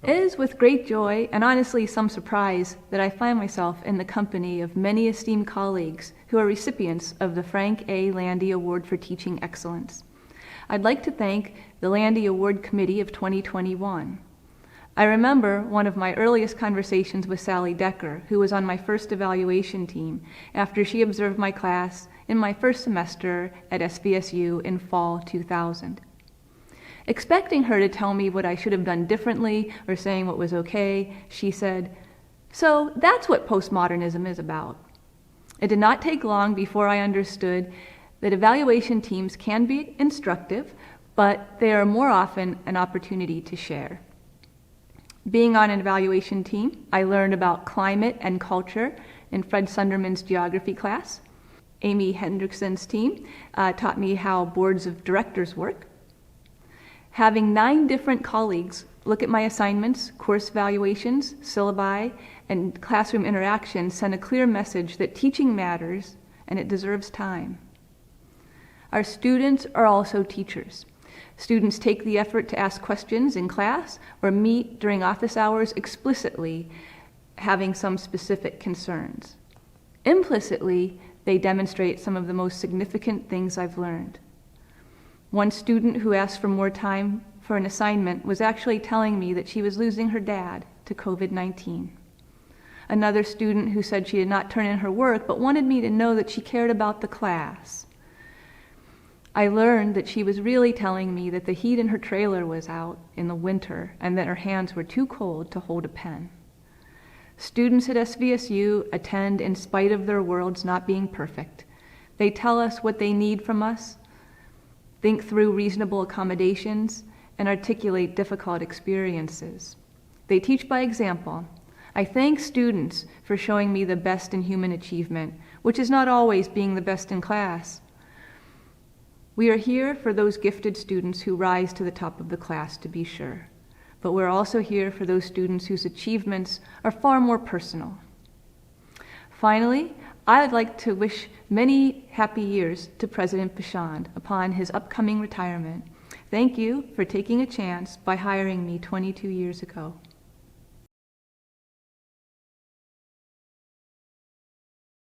It is with great joy and honestly some surprise that I find myself in the company of many esteemed colleagues who are recipients of the Frank A. Landee Award for Teaching Excellence. I'd like to thank the Landee Award Committee of 2021. I remember one of my earliest conversations with Sally Decker, who was on my first evaluation team, after she observed my class in my first semester at SVSU in fall 2000. Expecting her to tell me what I should have done differently or saying what was okay, she said, "So that's what postmodernism is about." It did not take long before I understood that evaluation teams can be instructive, but they are more often an opportunity to share. Being on an evaluation team, I learned about climate and culture in Fred Sunderman's geography class. Amy Hendrickson's team taught me how boards of directors work. Having 9 different colleagues look at my assignments, course evaluations, syllabi, and classroom interactions sent a clear message that teaching matters and it deserves time. Our students are also teachers. Students take the effort to ask questions in class or meet during office hours explicitly, having some specific concerns. Implicitly, they demonstrate some of the most significant things I've learned. One student who asked for more time for an assignment was actually telling me that she was losing her dad to COVID-19. Another student who said she did not turn in her work but wanted me to know that she cared about the class. I learned that she was really telling me that the heat in her trailer was out in the winter and that her hands were too cold to hold a pen. Students at SVSU attend in spite of their worlds not being perfect. They tell us what they need from us, think through reasonable accommodations, and articulate difficult experiences. They teach by example. I thank students for showing me the best in human achievement, which is not always being the best in class. We are here for those gifted students who rise to the top of the class, to be sure, but we're also here for those students whose achievements are far more personal. Finally, I would like to wish many happy years to President Bashand upon his upcoming retirement. Thank you for taking a chance by hiring me 22 years ago.